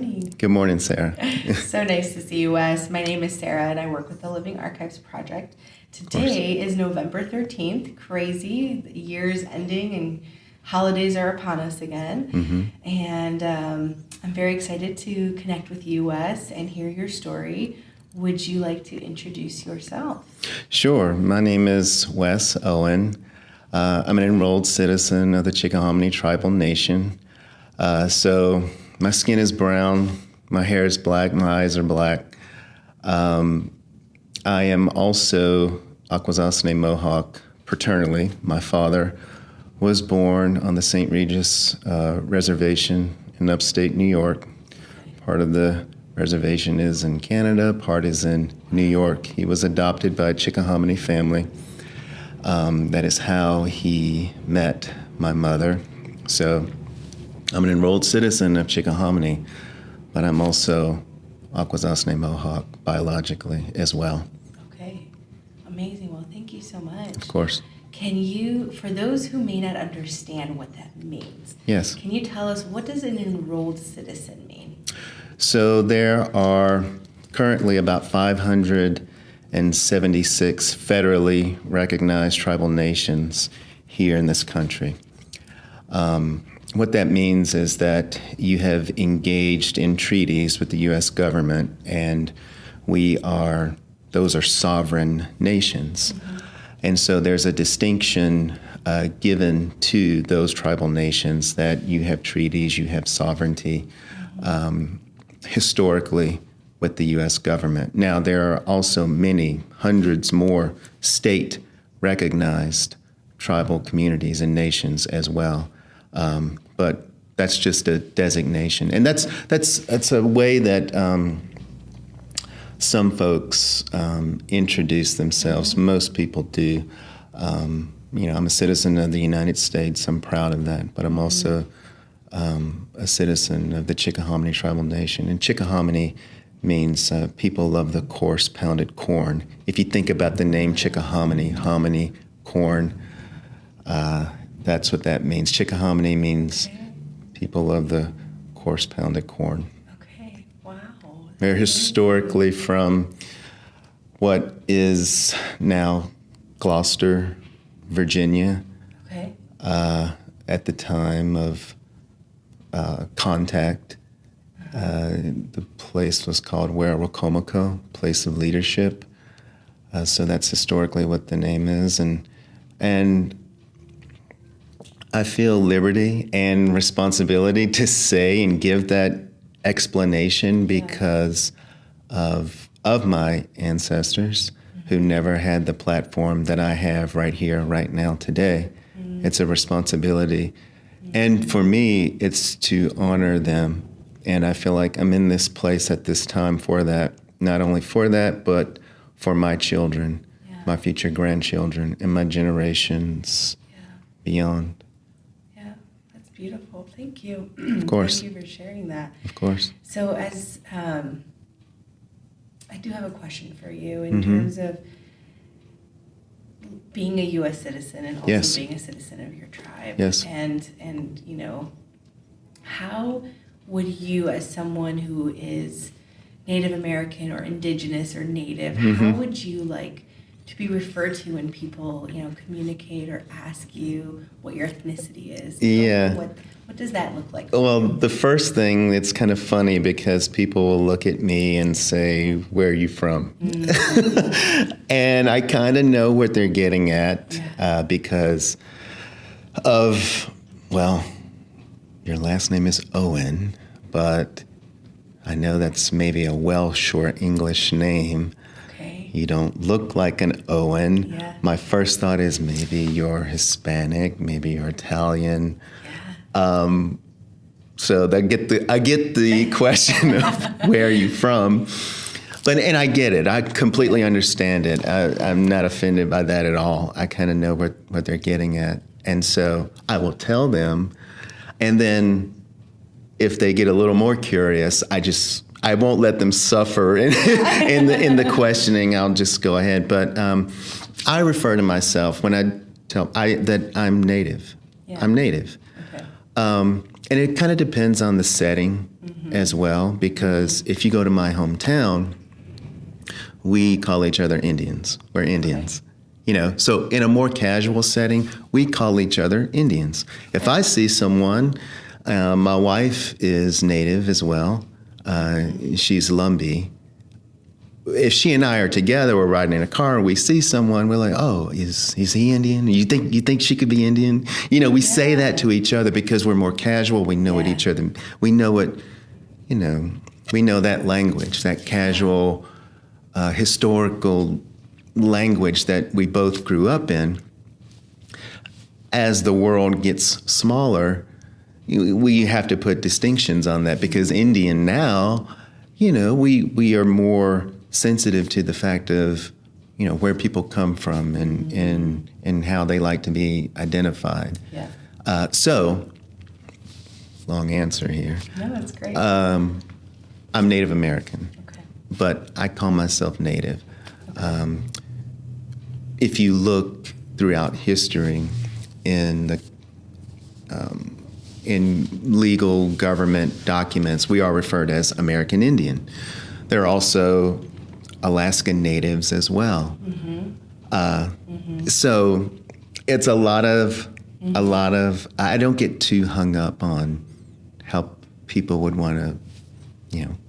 morning. Good morning, Sarah. So nice to see you, Wes. My name is Sarah, and I work with the Living Archives Project. Today is November 13th. Crazy. The year's ending, and holidays are upon us again. Mm-hmm. And I'm very excited to connect with you, Wes, and hear your story. Would you like to introduce yourself? Sure. My name is Wes Owen. I'm an enrolled citizen of the Chickahominy Tribal Nation. So my skin is brown, my hair is black, my eyes are black. I am also Akwesasne Mohawk paternally. My father was born on the St. Regis Reservation in upstate New York. Part of the reservation is in Canada, part is in New York. He was adopted by a Chickahominy family. That is how he met my mother. So I'm an enrolled citizen of Chickahominy, but I'm also Akwesasne Mohawk biologically as well. Okay, amazing. Well, thank you so much. Of course. Can you, for those who may not understand what that means, Yes. can you tell us, what does an enrolled citizen mean? So there are currently about 576 federally recognized tribal nations here in this country. What that means is that you have engaged in treaties with the U.S. government, and those are sovereign nations. Mm-hmm. And so there's a distinction given to those tribal nations that you have treaties, you have sovereignty, historically with the U.S. government. Now, there are also many, hundreds more state-recognized tribal communities and nations as well. But that's just a designation. And that's a way that some folks introduce themselves. Mm-hmm. Most people do. I'm a citizen of the United States. I'm proud of that. But I'm also a citizen of the Chickahominy Tribal Nation. And Chickahominy means people of the coarse pounded corn. If you think about the name Chickahominy, hominy, corn, that's what that means. Chickahominy means people of the coarse pounded corn. Okay, wow. They're historically from what is now Gloucester, Virginia. Okay. At the time of contact, the place was called Werowocomoco, place of leadership. So that's historically what the name is, and I feel liberty and responsibility to say and give that explanation because of my ancestors who never had the platform that I have right here, right now, today. Mm. It's a responsibility. And for me, it's to honor them. And I feel like I'm in this place at this time for that, not only for that, but for my children, my future grandchildren, and my generations beyond. Beautiful. Thank you. Of course. Thank you for sharing that. Of course. So as I do have a question for you in terms of being a U.S. citizen and also being a citizen of your tribe. Yes. And how would you, as someone who is Native American or Indigenous or Native, how would you like to be referred to when people, communicate or ask you what your ethnicity is? Yeah. What does that look like? Well, the first thing, it's kind of funny because people will look at me and say, "Where are you from?" And I kind of know what they're getting at because of, your last name is Owen, but I know that's maybe a Welsh or English name. You don't look like an Owen. Yeah. My first thought is maybe you're Hispanic, maybe you're Italian. Yeah. So I get the question of where are you from, and I get it. I completely understand it. I'm not offended by that at all. I kind of know what they're getting at, and so I will tell them, and then if they get a little more curious, I won't let them suffer in the questioning. I'll just go ahead. But I refer to myself when I tell that I'm Native. Yeah. I'm Native. Okay. And it kind of depends on the setting as well, because if you go to my hometown, we call each other Indians. We're Indians. Okay. So in a more casual setting, we call each other Indians. If I see someone, my wife is Native as well. She's Lumbee. If she and I are together, we're riding in a car, and we see someone, we're like, "Oh, is he Indian? You think she could be Indian?" We say that to each other because we're more casual. We know what each other. We know what, we know that language, that casual, historical language that we both grew up in. As the world gets smaller, we have to put distinctions on that, because Indian now, we are more sensitive to the fact of, where people come from and how they like to be identified. Yeah. So, long answer here. No, that's great. I'm Native American, Okay. but I call myself Native. If you look throughout history in legal government documents, we are referred as American Indian. There are also Alaskan Natives as well. So it's a lot of, I don't get too hung up on how people would want to,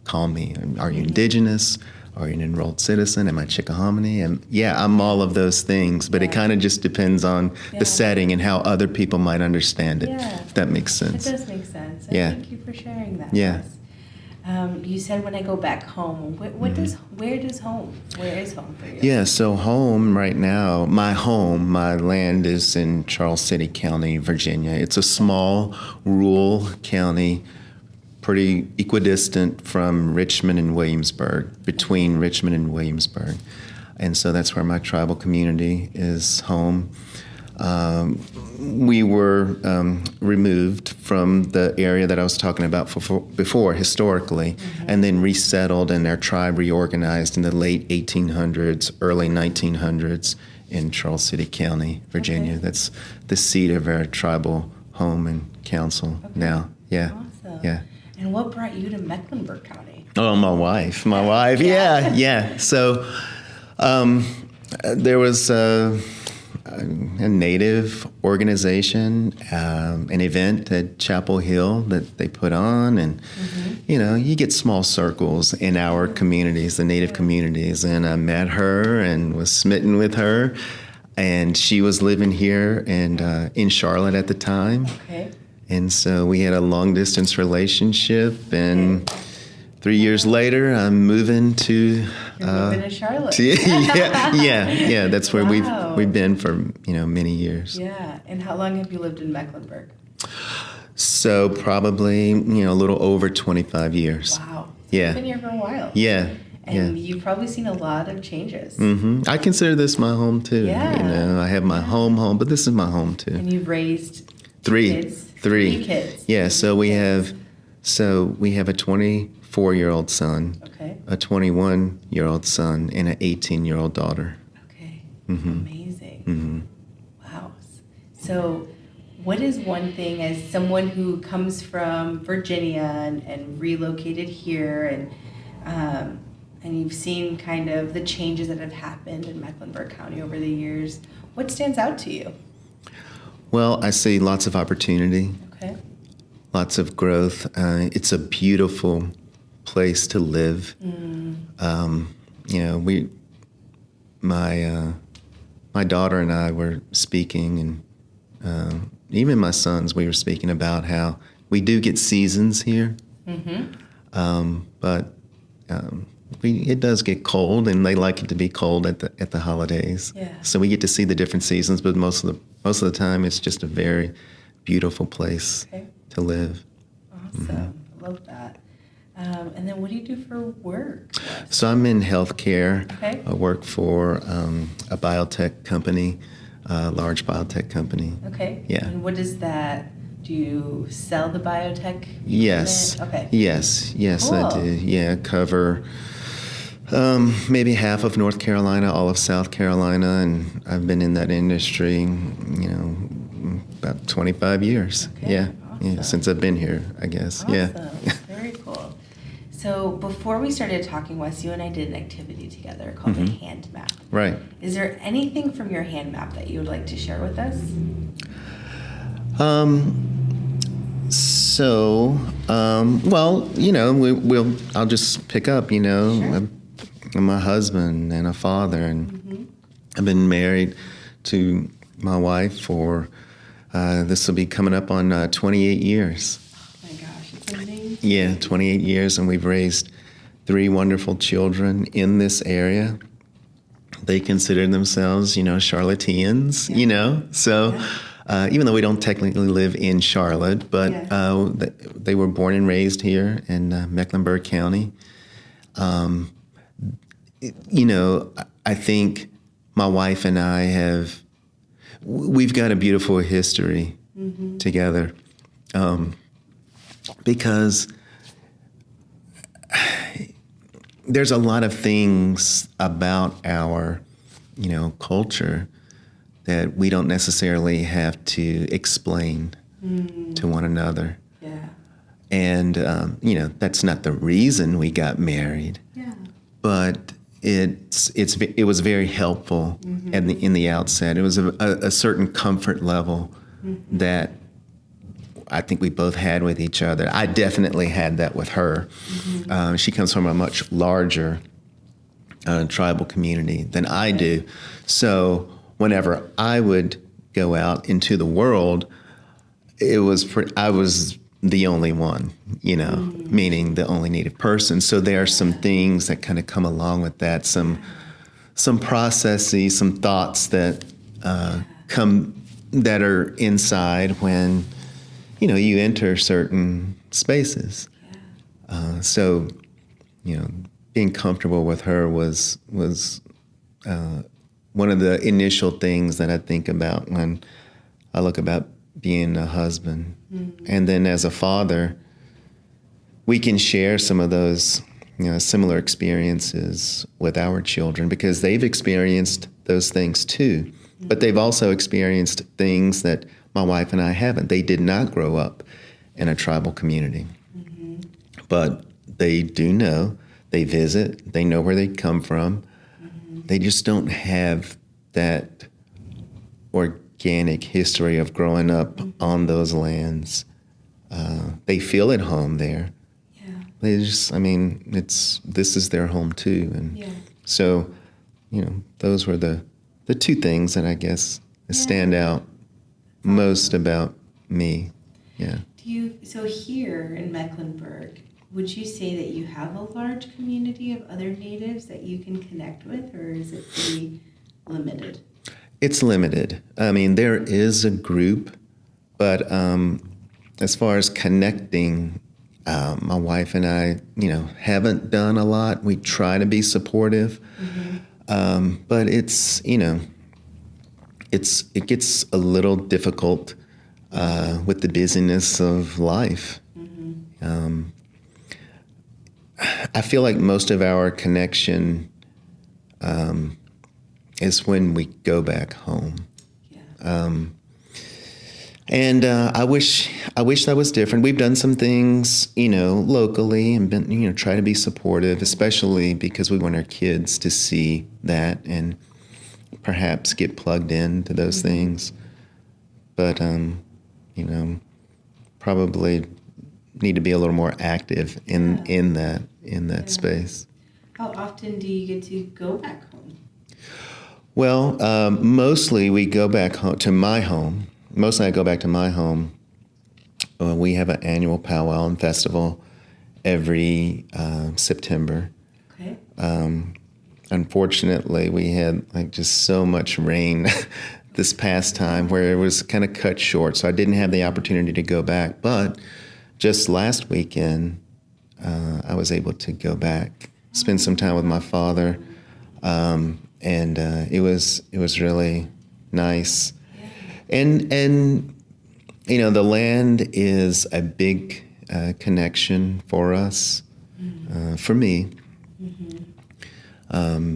call me. Are you indigenous? Are you an enrolled citizen? Am I Chickahominy? And I'm all of those things, but it kind of just depends on the setting and how other people might understand it, if that makes sense. It does make sense. Yeah. Thank you for sharing that. Yeah. With us. You said when I go back home, where is home for you? Yeah, so home right now, my land is in Charles City County, Virginia. It's a small rural county, pretty equidistant from Richmond and Williamsburg, between Richmond and Williamsburg. And so that's where my tribal community is home. We were removed from the area that I was talking about before historically, and then resettled, and our tribe reorganized in the late 1800s, early 1900s in Charles City County, Virginia. Okay. That's the seat of our tribal home and council now. Yeah. Awesome. Yeah. And what brought you to Mecklenburg County? Oh, my wife. Yeah. So there was a Native organization, an event at Chapel Hill that they put on, and you get small circles in our communities, the Native communities, and I met her and was smitten with her, and she was living here and in Charlotte at the time. Okay. And so we had a long distance relationship, and 3 years later, I'm moving to. You're moving to Charlotte. Yeah. That's where we've been for many years. Yeah. And how long have you lived in Mecklenburg? So probably a little over 25 years. Wow. So Yeah. You've been here for a while. Yeah. And you've probably seen a lot of changes. I consider this my home too. Yeah. I have my home, but this is my home too. And you've raised Three kids. Three. 3 kids. Yeah. So we have a 24-year-old son, Okay. a 21-year-old son, and an 18-year-old daughter. Okay. Amazing. Wow. So what is one thing, as someone who comes from Virginia and relocated here, and you've seen kind of the changes that have happened in Mecklenburg County over the years, what stands out to you? Well, I see lots of opportunity, Okay. lots of growth. It's a beautiful place to live. My daughter and I were speaking, and even my sons, we were speaking about how we do get seasons here, but it does get cold, and they like it to be cold at the holidays. Yeah. So we get to see the different seasons, but most of the time, it's just a very beautiful place to live. Awesome. I love that. And then what do you do for work? So I'm in healthcare. Okay. I work for a biotech company, a large biotech company. Okay. Yeah. And what is that? Do you sell the biotech Yes. equipment? Okay. Yes, Cool. I do. Yeah, cover maybe half of North Carolina, all of South Carolina, and I've been in that industry, about 25 years. Okay. Yeah. Awesome. Yeah, since I've been here, I guess. Awesome. Yeah. Very cool. So before we started talking, Wes, you and I did an activity together called the hand map. Right. Is there anything from your hand map that you would like to share with us? Well, I'll just pick up, Sure. I'm a husband and a father, and I've been married to my wife for, this will be coming up on 28 years. Oh my gosh, it's amazing. Yeah, 28 years, and we've raised 3 wonderful children in this area. They consider themselves, Charlotteans, so even though we don't technically live in Charlotte, but they were born and raised here in Mecklenburg County. I think my wife and I we've got a beautiful history together, because there's a lot of things about our, culture that we don't necessarily have to explain to one another. Yeah. And, that's not the reason we got married. Yeah. But it was very helpful in the outset. It was a certain comfort level that I think we both had with each other. I definitely had that with her. She comes from a much larger tribal community than I do. So whenever I would go out into the world, I was the only one, meaning the only Native person. So there are some things that kind of come along with that, some processes, some thoughts that that are inside when you enter certain spaces. So being comfortable with her was one of the initial things that I think about when I look about being a husband. And then as a father, we can share some of those similar experiences with our children because they've experienced those things too. But they've also experienced things that my wife and I haven't. They did not grow up in a tribal community. But they do know, they visit, they know where they come from. They just don't have that organic history of growing up on those lands. They feel at home there. Yeah. They just, this is their home too. And so, those were the 2 things that I guess stand out most about me. Yeah. So here in Mecklenburg, would you say that you have a large community of other natives that you can connect with, or is it pretty limited? It's limited. There is a group, but as far as connecting, my wife and I, haven't done a lot. We try to be supportive, but it gets a little difficult with the busyness of life. I feel like most of our connection is when we go back home. And I wish that was different. We've done some things, locally and been, try to be supportive, especially because we want our kids to see that and perhaps get plugged into those things. But, probably need to be a little more active in that space. How often do you get to go back home? Well, mostly we go back home to my home. Mostly I go back to my home. We have an annual powwow and festival every September. Okay. Unfortunately, we had just so much rain this past time where it was kind of cut short, so I didn't have the opportunity to go back. But just last weekend, I was able to go back, spend some time with my father, and it was really nice. And the land is a big connection for us, for me,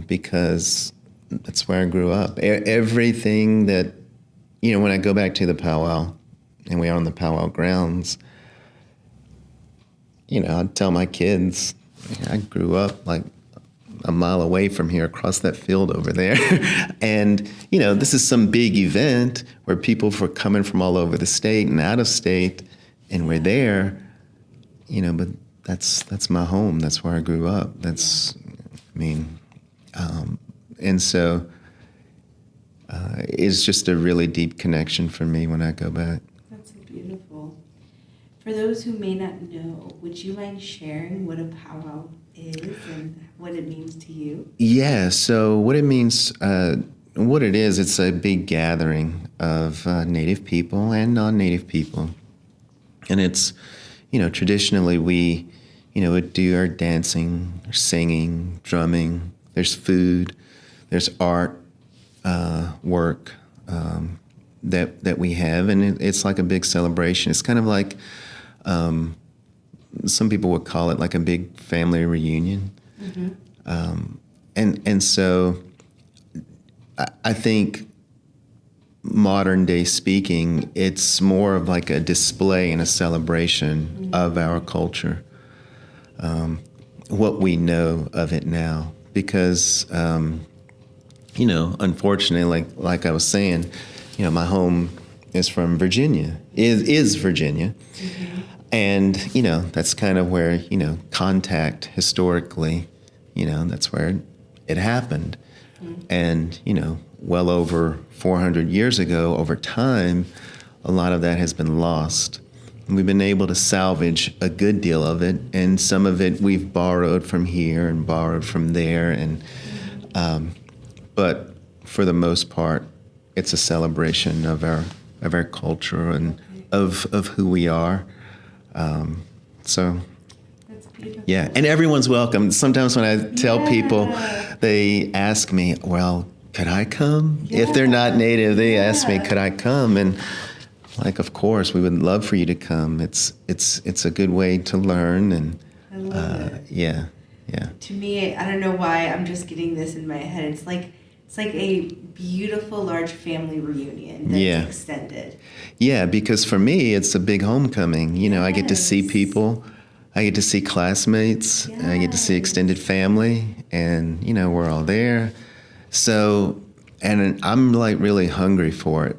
because that's where I grew up. Everything that, when I go back to the powwow, and we are on the powwow grounds, I'd tell my kids, I grew up like a mile away from here, across that field over there. And, this is some big event where people are coming from all over the state and out of state, and we're there, but that's my home. That's where I grew up. And so it's just a really deep connection for me when I go back. That's so beautiful. For those who may not know, would you mind sharing what a powwow is and what it means to you? Yeah, so what it means, what it is, it's a big gathering of Native people and non-Native people. And it's, traditionally we, would do our dancing, our singing, drumming. There's food, there's art, work that we have, and it's like a big celebration. It's kind of like, some people would call it like a big family reunion. And so I think modern day speaking, it's more of like a display and a celebration of our culture, what we know of it now. Because, unfortunately, like I was saying, my home is from Virginia, is Virginia. And, that's kind of where, contact historically, that's where it happened. And, well over 400 years ago, over time, a lot of that has been lost. We've been able to salvage a good deal of it, and some of it we've borrowed from here and borrowed from there. And but for the most part, it's a celebration of our culture and of who we are. So, that's beautiful. Yeah, and everyone's welcome. Sometimes when I tell people, they ask me, well, could I come? If they're not Native, they ask me, could I come? And like, of course, we would love for you to come. It's a good way to learn. And I love it. Yeah. To me, I don't know why I'm just getting this in my head. It's like a beautiful large family reunion that's extended. Yeah, because for me, it's a big homecoming. I get to see people. I get to see classmates. Yes. I get to see extended family, and we're all there. So, and I'm like really hungry for it.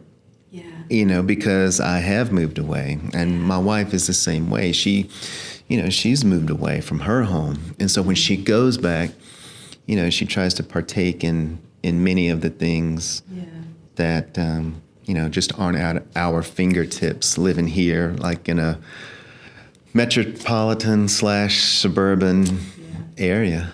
Yeah. Because I have moved away, and my wife is the same way. She's moved away from her home, and so when she goes back, she tries to partake in many of the things that just aren't at our fingertips living here, like in a metropolitan / suburban area.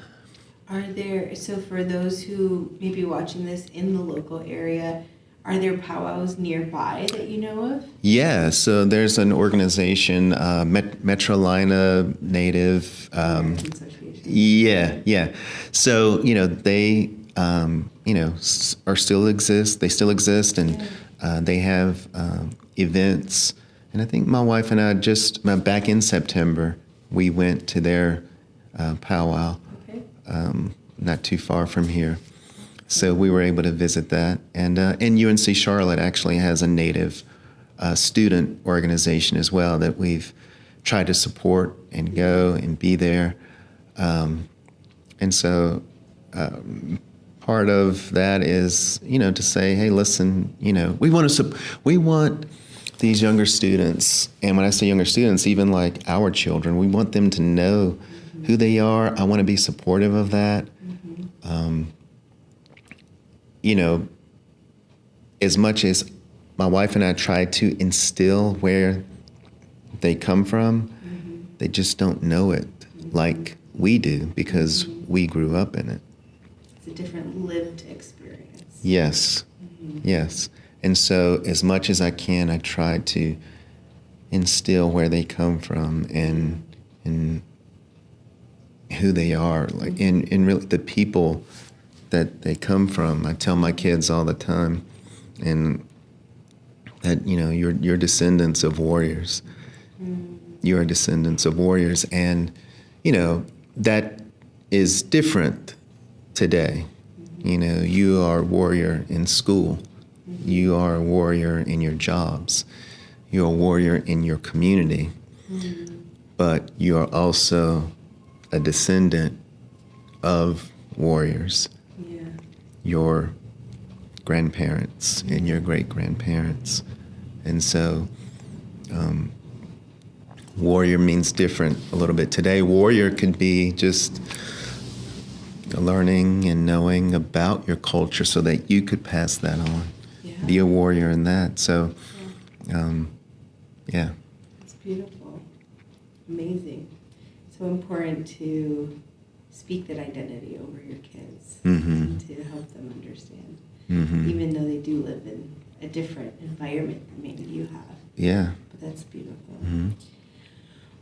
So for those who may be watching this in the local area, are there powwows nearby that you know of? Yeah, so there's an organization, Metrolina Native. American Association. Yeah. So, they, are still exist. They still exist, and they have events. And I think my wife and I just, back in September, we went to their powwow, not too far from here. So we were able to visit that. And UNC Charlotte actually has a Native student organization as well that we've tried to support and go and be there. And so part of that is, to say, hey, listen, we want these younger students, and when I say younger students, even like our children, we want them to know who they are. I want to be supportive of that. As much as my wife and I try to instill where they come from, they just don't know it like we do because we grew up in it. It's a different lived experience. Yes. And so as much as I can, I try to instill where they come from and who they are, like in really the people that they come from. I tell my kids all the time, and that you're descendants of warriors. You are descendants of warriors, and that is different today. You are a warrior in school. You are a warrior in your jobs. You're a warrior in your community, but you're also a descendant of warriors. Yeah. Your grandparents and your great-grandparents. And so warrior means different a little bit. Today, warrior could be just learning and knowing about your culture so that you could pass that on. Yeah. Be a warrior in that. So, yeah. It's beautiful. Amazing. So important to speak that identity over your kids and to help them understand, even though they do live in a different environment than maybe you have. Yeah. But that's beautiful.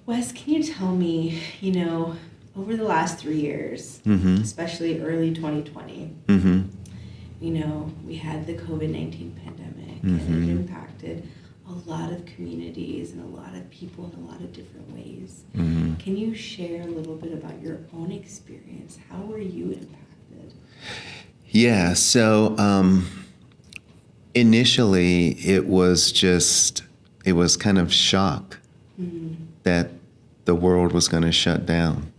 Wes, can you tell me, over the last 3 years, especially early 2020, we had the COVID-19 pandemic and it impacted a lot of communities and a lot of people in a lot of different ways. Can you share a little bit about your own experience? How were you impacted? Yeah, so initially it was kind of shock that the world was going to shut down.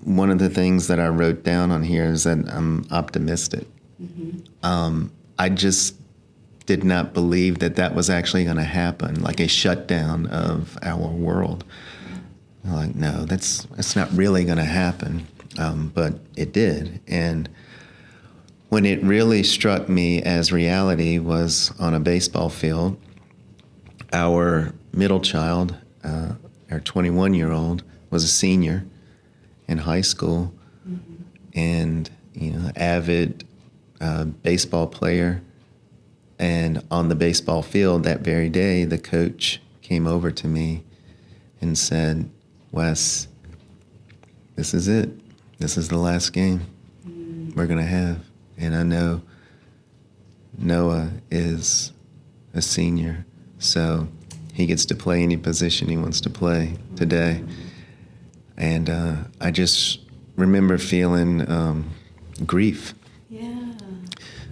One of the things that I wrote down on here is that I'm optimistic. I just did not believe that was actually going to happen, like a shutdown of our world. I'm like, no, that's not really going to happen. But it did. And when it really struck me as reality was on a baseball field. Our middle child, our 21-year-old, was a senior in high school, and avid baseball player. And on the baseball field that very day, the coach came over to me and said, "Wes, this is it. This is the last game we're gonna have." And I know Noah is a senior, so he gets to play any position he wants to play today. And I just remember feeling grief. Yeah.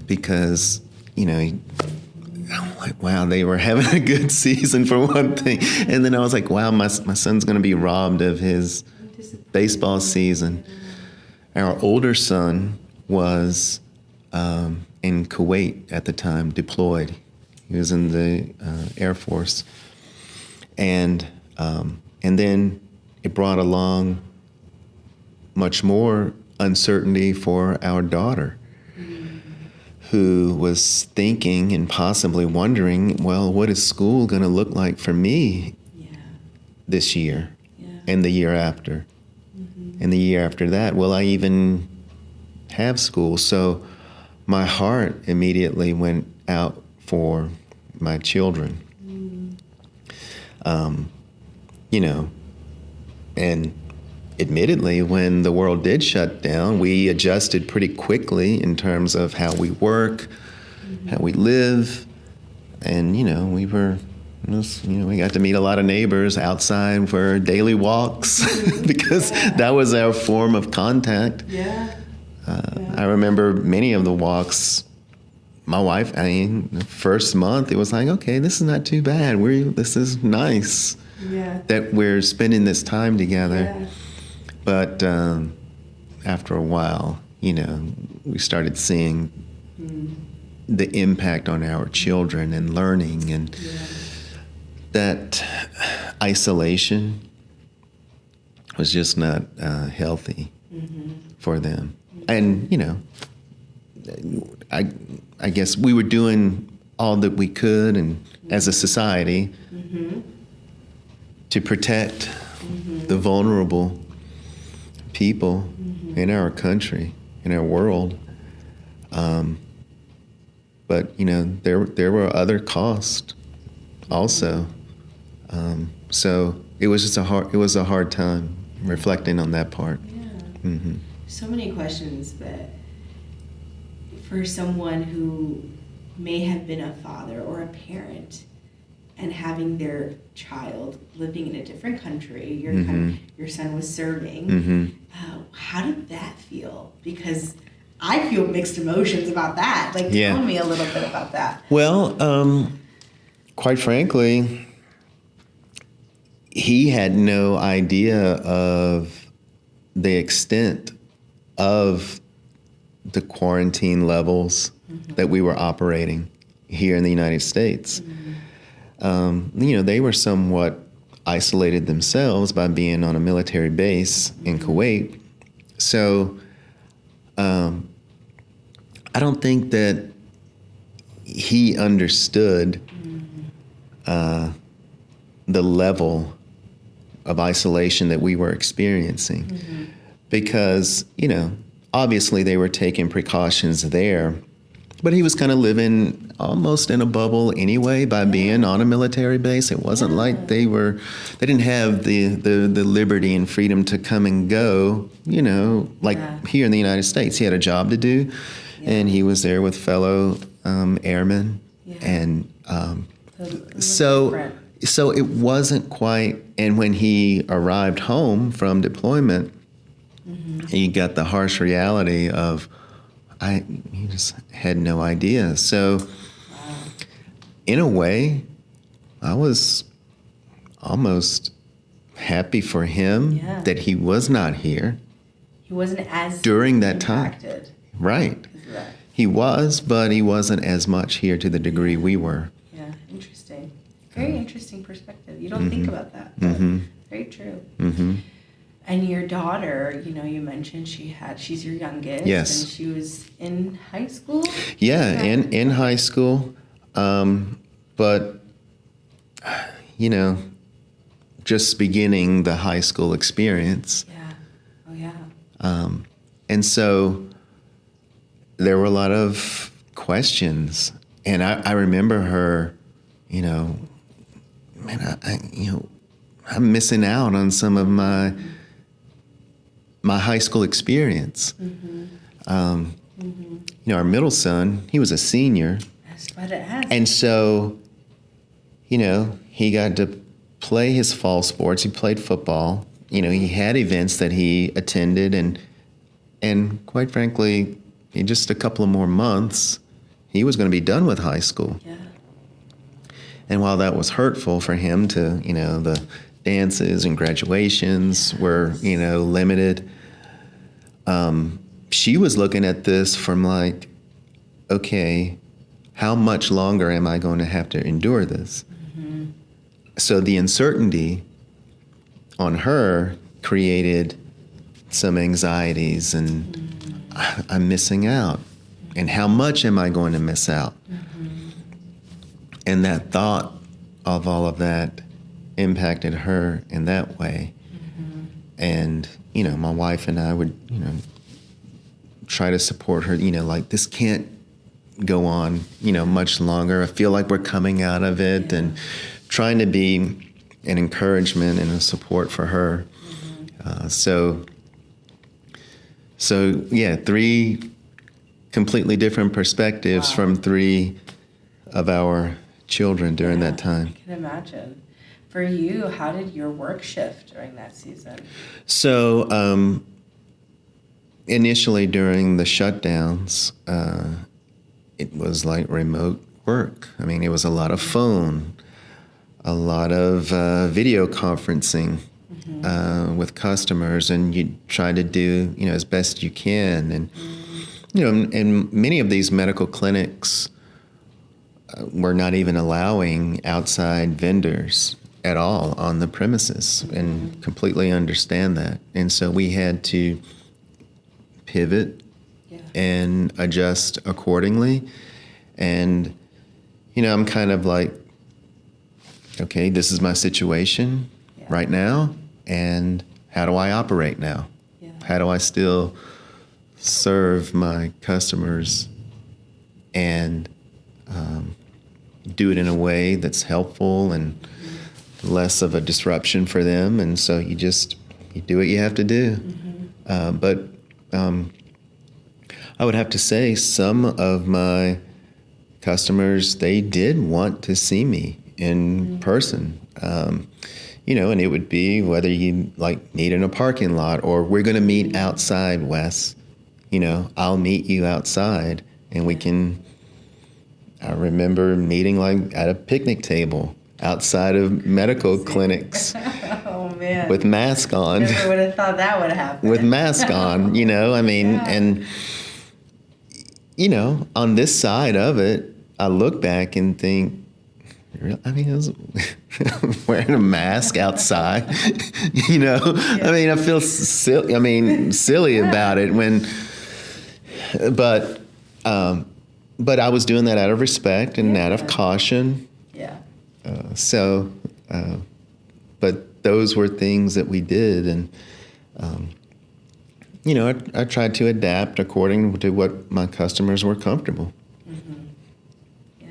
Because, I'm like, wow, they were having a good season for one thing. And then I was like, wow, my son's going to be robbed of his baseball season. Our older son was in Kuwait at the time, deployed. He was in the Air Force. And then it brought along much more uncertainty for our daughter, who was thinking and possibly wondering, well, what is school going to look like for me this year and the year after? And the year after that, will I even have school? So my heart immediately went out for my children. And admittedly, when the world did shut down, we adjusted pretty quickly in terms of how we work, how we live. And, we got to meet a lot of neighbors outside for daily walks because that was our form of contact. I remember many of the walks. My wife, the first month, it was like, okay, this is not too bad. This is nice that we're spending this time together. But after a while, we started seeing the impact on our children and learning, and that isolation was just not healthy for them. And, I guess we were doing all that we could, and as a society, to protect the vulnerable people in our country, in our world. But there were other costs also. So it was just a hard time reflecting on that part. So many questions, but for someone who may have been a father or a parent and having their child living in a different country, your son was serving, how did that feel? Because I feel mixed emotions about that. Like, Yeah. tell me a little bit about that. Well, quite frankly, he had no idea of the extent of the quarantine levels that we were operating here in the United States. They were somewhat isolated themselves by being on a military base in Kuwait. So I don't think that he understood the level of isolation that we were experiencing because, obviously they were taking precautions there, but he was kind of living almost in a bubble anyway by being on a military base. It wasn't like they didn't have the liberty and freedom to come and go, here in the United States. He had a job to do, and he was there with fellow airmen. Yeah. And So so it wasn't quite, and when he arrived home from deployment, he got the harsh reality of, he just had no idea. So in a way, I was almost happy for him that he was not here. he wasn't as during that time. impacted. Right. Because of that. He was, but he wasn't as much here to the degree we were. Yeah, interesting. Very interesting perspective. You don't think about that, but very true. And your daughter, you mentioned she's your youngest. Yes. And she was in high school? Yeah, in high school. But, just beginning the high school experience. Yeah. Oh, yeah. And so there were a lot of questions. And I remember her, I'm missing out on some of my high school experience. Our middle son, he was a senior. That's what it has. And so, he got to play his fall sports. He played football. He had events that he attended, and quite frankly, in just a couple of more months, he was going to be done with high school. Yeah. And while that was hurtful for him to, the dances and graduations were, limited, she was looking at this from like, okay, how much longer am I going to have to endure this? So the uncertainty on her created some anxieties, and I'm missing out. And how much am I going to miss out? And that thought of all of that impacted her in that way. And, my wife and I would, try to support her, like, this can't go on, much longer. I feel like we're coming out of it, and trying to be an encouragement and a support for her. So yeah, 3 completely different perspectives from 3 of our children during that time. I can imagine. For you, how did your work shift during that season? So initially during the shutdowns, it was like remote work. I mean, it was a lot of phone, a lot of video conferencing with customers, and you try to do, as best you can. And, and many of these medical clinics were not even allowing outside vendors at all on the premises, and completely understand that. And so we had to pivot and adjust accordingly. And, I'm kind of like, okay, this is my situation right now, and how do I operate now? How do I still serve my customers and do it in a way that's helpful and less of a disruption for them? And so you do what you have to do. But I would have to say some of my customers, they did want to see me in person. And it would be whether you need in a parking lot, or we're going to meet outside, Wes. I'll meet you outside and we can. I remember meeting like at a picnic table outside of medical clinics. Oh man. With mask on. Never would have thought that would happen. With mask on, and on this side of it, I look back and think, I was wearing a mask outside. Yeah. I feel silly about it but I was doing that out of respect and out of caution. Yeah. But those were things that we did, and I tried to adapt according to what my customers were comfortable. Mm-hmm. Yeah.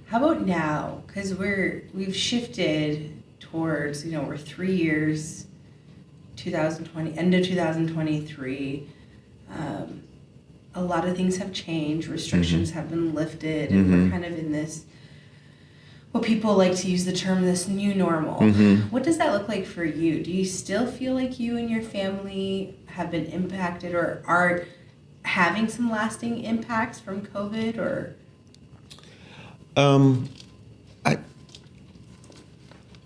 How about now? Because we've shifted towards, we're 3 years, 2020, end of 2023. A lot of things have changed. Restrictions have been lifted, and we're kind of in this, what people like to use the term, this new normal. What does that look like for you? Do you still feel like you and your family have been impacted or are having some lasting impacts from COVID, or?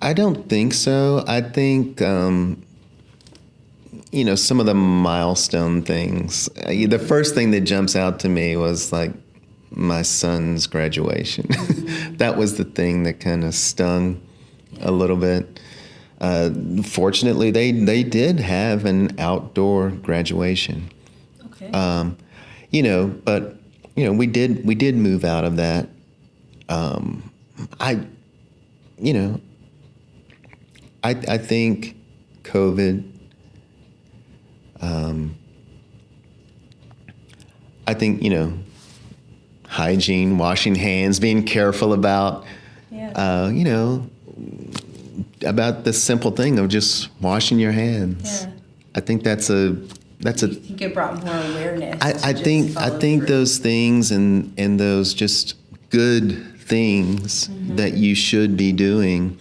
I don't think so. I think, some of the milestone things. The first thing that jumps out to me was like my son's graduation. That was the thing that kind of stung a little bit. Fortunately, they did have an outdoor graduation. Okay. But we did move out of that. I think COVID. I think hygiene, washing hands, being careful about, about the simple thing of just washing your hands. Yeah. I think that's a. You think it brought more awareness? I think those things and those just good things that you should be doing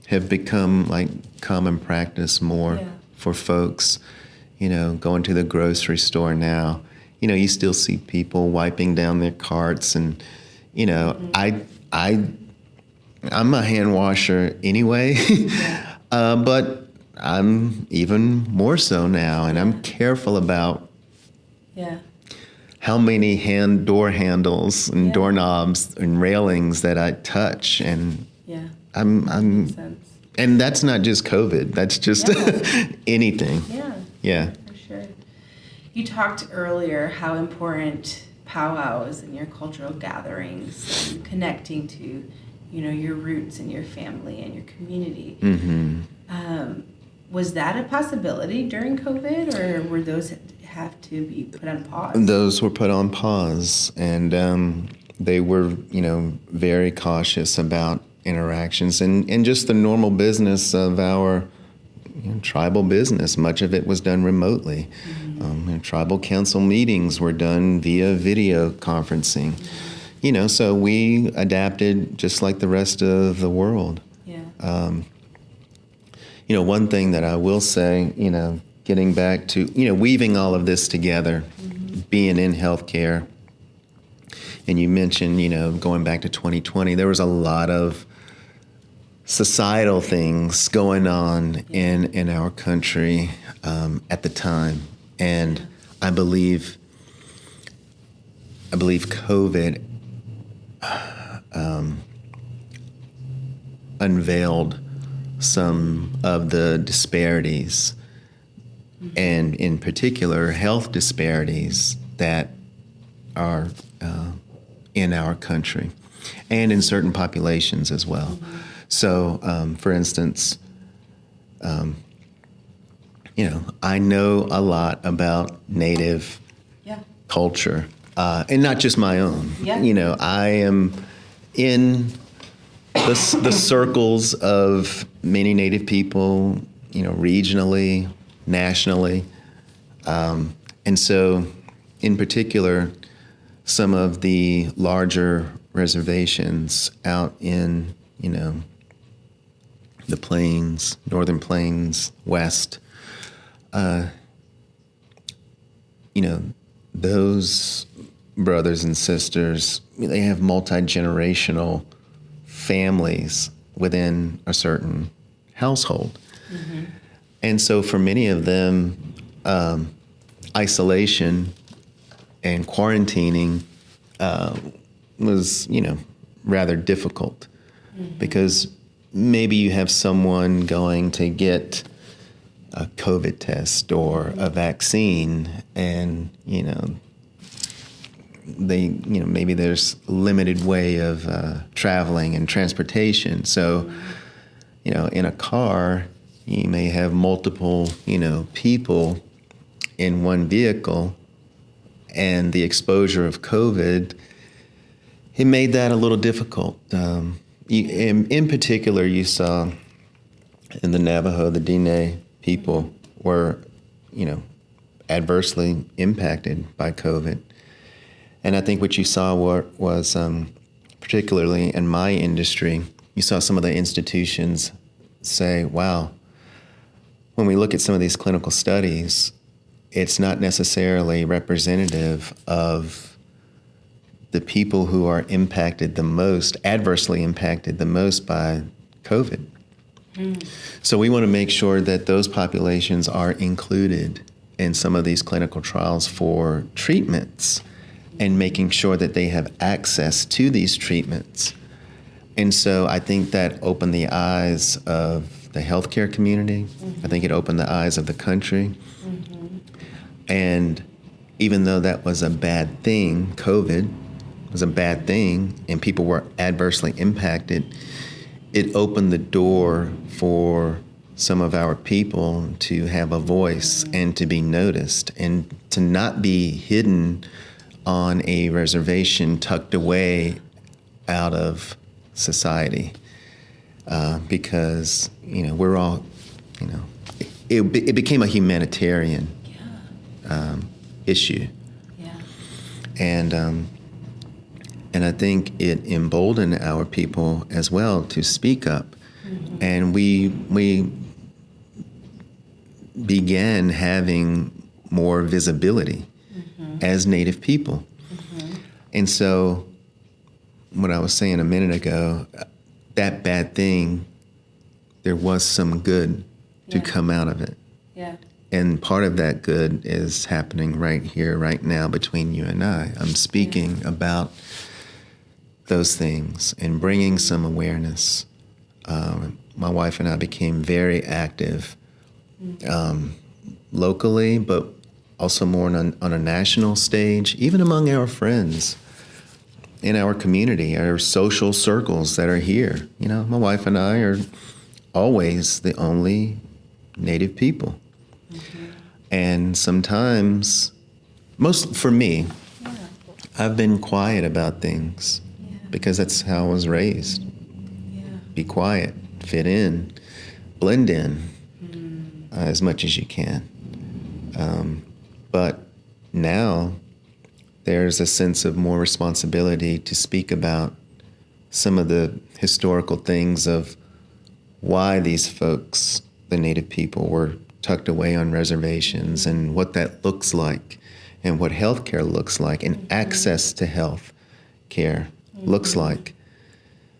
have become like common practice more for folks. Going to the grocery store now, you still see people wiping down their carts, and I'm a hand washer anyway, but I'm even more so now, and I'm careful about how many door handles and doorknobs and railings that I touch, and makes sense. And that's not just COVID. That's just anything. Yeah. For sure. You talked earlier how important powwows and your cultural gatherings and connecting to, your roots and your family and your community. Was that a possibility during COVID, or were those have to be put on pause? Those were put on pause, and they were, very cautious about interactions and just the normal business of our tribal business. Much of it was done remotely. Tribal council meetings were done via video conferencing. So we adapted just like the rest of the world. One thing that I will say, getting back to, weaving all of this together, being in healthcare, and you mentioned, going back to 2020, there was a lot of societal things going on in our country at the time, and I believe COVID unveiled some of the disparities, and in particular health disparities that are in our country and in certain populations as well. So, for instance, I know a lot about Native culture, and not just my own. I am in the circles of many Native people, regionally, nationally. And so, in particular, some of the larger reservations out in, the plains, northern plains, west, those brothers and sisters, they have multi-generational families within a certain household. Mm-hmm. And so for many of them, isolation and quarantining was, rather difficult. Mm-hmm. Because maybe you have someone going to get a COVID test or a vaccine, and maybe there's limited way of traveling and transportation. So in a car you may have multiple people in one vehicle, and the exposure of COVID, it made that a little difficult. In particular, you saw in the Navajo, the Diné people were, adversely impacted by COVID. And I think what you saw was, particularly in my industry, you saw some of the institutions say, wow, when we look at some of these clinical studies, it's not necessarily representative of the people who are impacted the most, adversely impacted the most by COVID. Mm. So we want to make sure that those populations are included in some of these clinical trials for treatments, and making sure that they have access to these treatments. And so I think that opened the eyes of the healthcare community. Mm-hmm. I think it opened the eyes of the country. Mm-hmm. And even though that was a bad thing, COVID was a bad thing, and people were adversely impacted, it opened the door for some of our people to have a voice and to be noticed and to not be hidden on a reservation tucked away out of society, because we're all, it became a humanitarian issue, and I think it emboldened our people as well to speak up, mm-hmm. and we began having more visibility. Mm-hmm. As Native people. Mm-hmm. And so what I was saying a minute ago, that bad thing, there was some good to come out of it. Yeah. And part of that good is happening right here, right now, between you and I. I'm speaking about those things and bringing some awareness. My wife and I became very active locally, but also more on a national stage, even among our friends in our community, our social circles that are here. My wife and I are always the only Native people. Mm-hmm. And sometimes, for me, I've been quiet about things because that's how I was raised. Yeah. Be quiet, fit in, blend in as much as you can. But now there's a sense of more responsibility to speak about some of the historical things of why these folks, the Native people, were tucked away on reservations, and what that looks like, and what healthcare looks like, and access to health care looks like.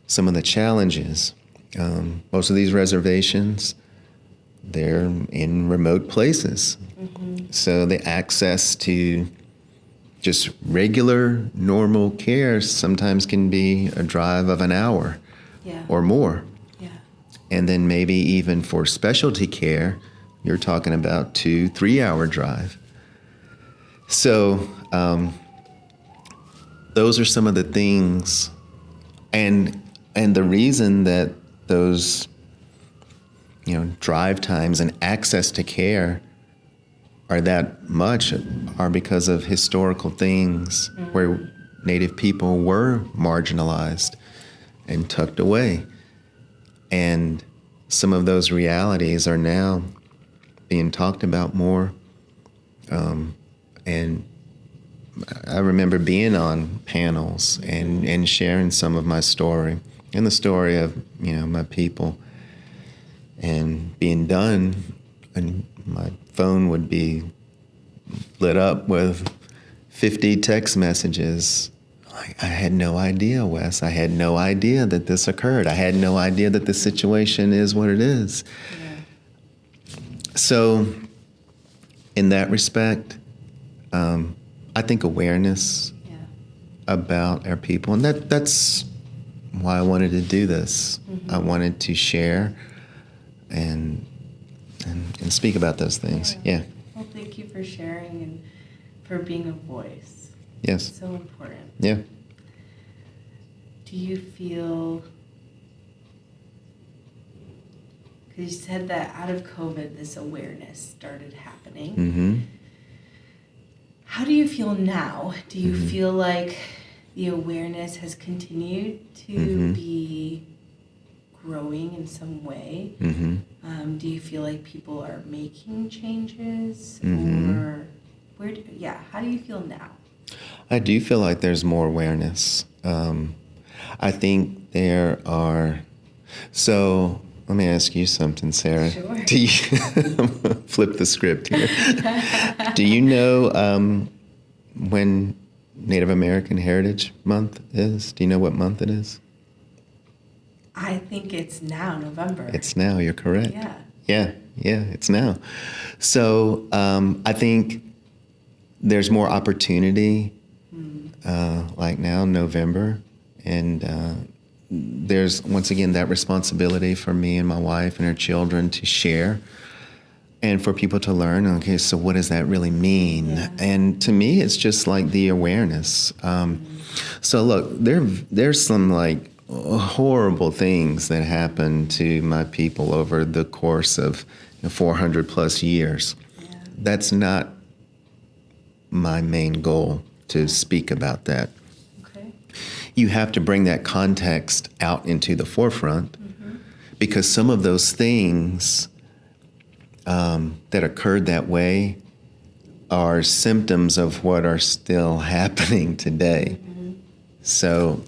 Some of the challenges. Most of these reservations, they're in remote places. Mm-hmm. So the access to just regular, normal care sometimes can be a drive of an hour or more. Yeah. And then maybe even for specialty care, you're talking about 2-3 hour drive. So those are some of the things, and the reason that those drive times and access to care are that much are because of historical things where Native people were marginalized and tucked away. And some of those realities are now being talked about more. And I remember being on panels and sharing some of my story and the story of, my people, and being done, and my phone would be lit up with, 50 text messages. I had no idea, Wes. I had no idea that this occurred. I had no idea that this situation is what it is. Yeah. So, in that respect, I think awareness about our people, and that's why I wanted to do this. I wanted to share and speak about those things. Yeah. Well, thank you for sharing and for being a voice. Yes. It's so important. Yeah. Do you feel, because you said that out of COVID, this awareness started happening. Mm-hmm. How do you feel now? Do you feel like the awareness has continued to be growing in some way? Do you feel like people are making changes? Or how do you feel now? I do feel like there's more awareness. I think there are. So let me ask you something, Sarah. Sure. Do you flip the script here? Do you know when Native American Heritage Month is? Do you know what month it is? I think it's now, November. It's now. You're correct. Yeah. Yeah. It's now. So I think there's more opportunity. Like now, November, and there's once again that responsibility for me and my wife and our children to share, and for people to learn. Okay, so what does that really mean? Yeah. And to me, it's just like the awareness. So look, there's some like horrible things that happened to my people over the course of 400 plus years. Yeah. That's not my main goal to speak about that. Okay. You have to bring that context out into the forefront because some of those things that occurred that way are symptoms of what are still happening today. So,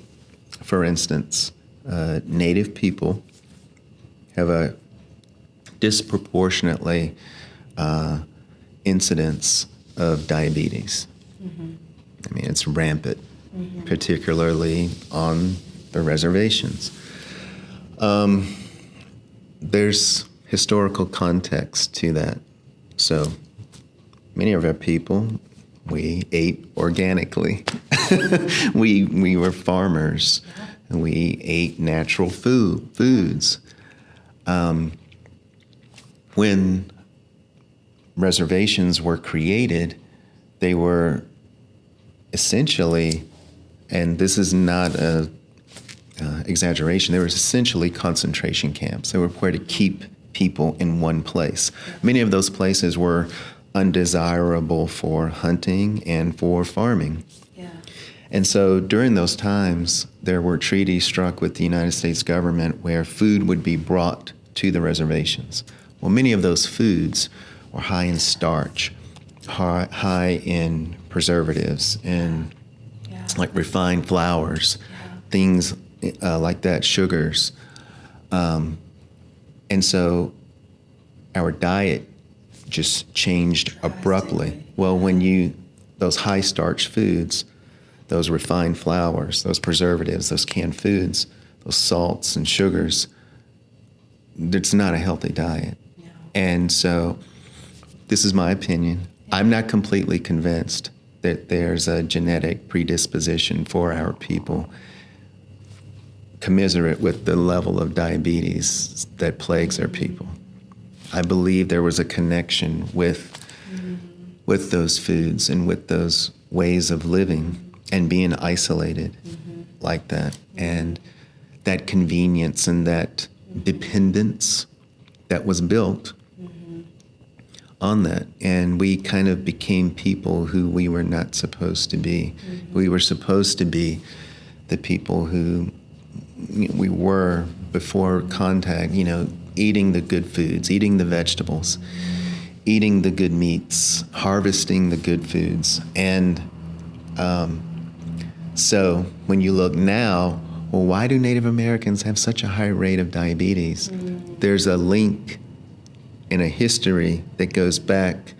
for instance, Native people have a disproportionately incidence of diabetes. I mean, it's rampant, particularly on the reservations. There's historical context to that. So many of our people, we ate organically. we were farmers, and we ate natural foods. When reservations were created, they were essentially, and this is not a exaggeration, they were essentially concentration camps. They were where to keep people in one place. Many of those places were undesirable for hunting and for farming. Yeah. And so during those times, there were treaties struck with the United States government where food would be brought to the reservations. Well, many of those foods were high in starch, high in preservatives and like refined flours, things like that, sugars. And so our diet just changed abruptly. Well, when those high starch foods, those refined flours, those preservatives, those canned foods, those salts and sugars, it's not a healthy diet. No. And so this is my opinion. I'm not completely convinced that there's a genetic predisposition for our people commensurate with the level of diabetes that plagues our people. I believe there was a connection with those foods and with those ways of living and being isolated like that. And that convenience and that dependence that was built on that. And we kind of became people who we were not supposed to be. We were supposed to be the people who we were before contact, eating the good foods, eating the vegetables, eating the good meats, harvesting the good foods. And so when you look now, well, why do Native Americans have such a high rate of diabetes? There's a link in a history that goes back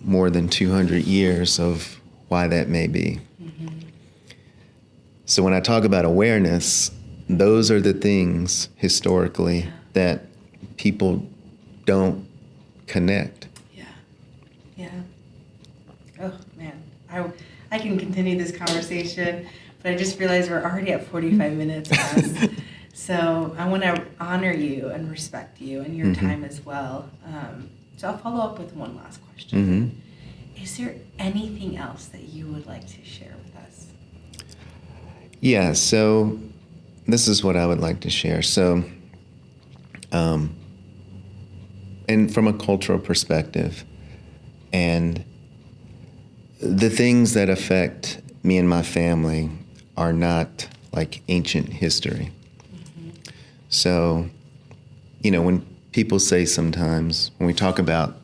more than 200 years of why that may be. So when I talk about awareness, those are the things historically that people don't connect. Yeah. Oh, man. I can continue this conversation, but I just realized we're already at 45 minutes past. So I want to honor you and respect you and your time as well. So I'll follow up with one last question. Is there anything else that you would like to share with us? Yeah, so this is what I would like to share. So, and from a cultural perspective, and the things that affect me and my family are not like ancient history. So, when people say sometimes, when we talk about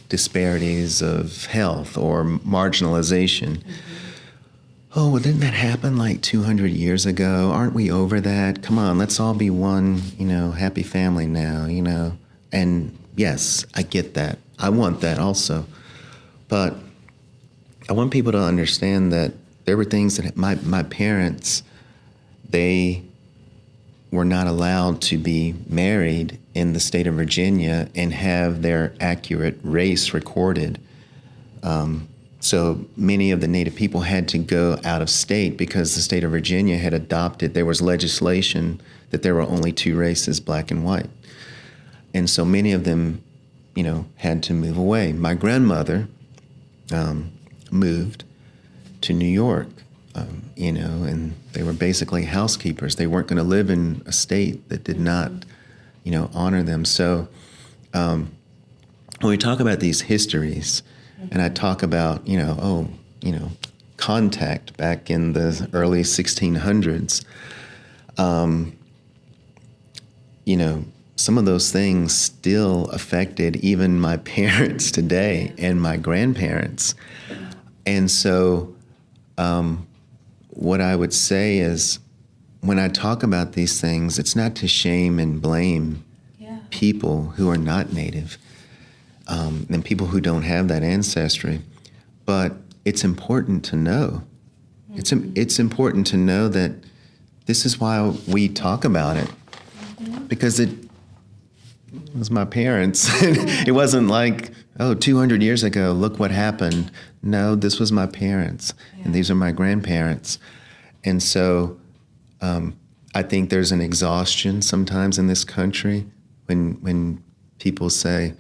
disparities of health or marginalization, oh, well, didn't that happen like 200 years ago? Aren't we over that? Come on, let's all be one, happy family now, And yes, I get that. I want that also. But I want people to understand that there were things that my parents, they were not allowed to be married in the state of Virginia and have their accurate race recorded. So many of the Native people had to go out of state because the state of Virginia had adopted, there was legislation that there were only two races, black and white. And so many of them, had to move away. My grandmother moved to New York, and they were basically housekeepers. They weren't going to live in a state that did not, honor them. So when we talk about these histories, and I talk about, contact back in the early 1600s, some of those things still affected even my parents today and my grandparents. And so what I would say is when I talk about these things, it's not to shame and blame people who are not Native. And people who don't have that ancestry, but it's important to know. It's important to know that this is why we talk about it, because it was my parents. It wasn't like, 200 years ago, look what happened. No, this was my parents, and these are my grandparents. And so I think there's an exhaustion sometimes in this country when people say,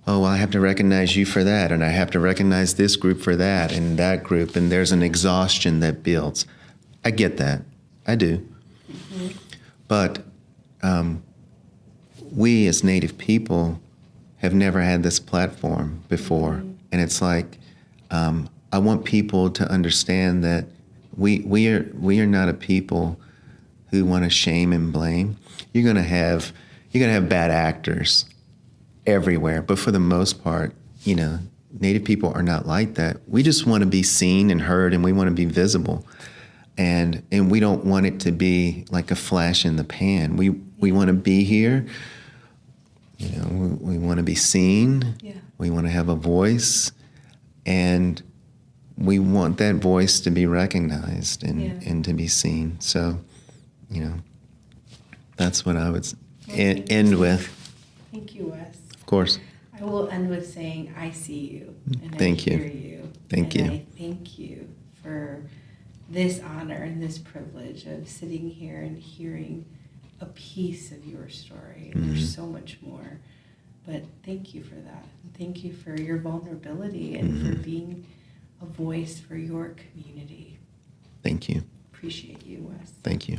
oh, I have to recognize you for that, and I have to recognize this group for that, and that group, and there's an exhaustion that builds. I get that. I do. But we as Native people have never had this platform before, and it's like I want people to understand that we are not a people who want to shame and blame. You're gonna have bad actors everywhere, but for the most part, Native people are not like that. We just want to be seen and heard, and we want to be visible, and we don't want it to be like a flash in the pan. We want to be here. We want to be seen. We want to have a voice, and we want that voice to be recognized and to be seen. So, that's what I would end with. Thank you, Wes. Of course. I will end with saying, I see you, and Thank I you. hear you. Thank and you. I thank you for this honor and this privilege of sitting here and hearing a piece of your story. There's so much more, but thank you for that. And thank you for your vulnerability and for being a voice for your community. Thank you. Appreciate you, Wes. Thank you.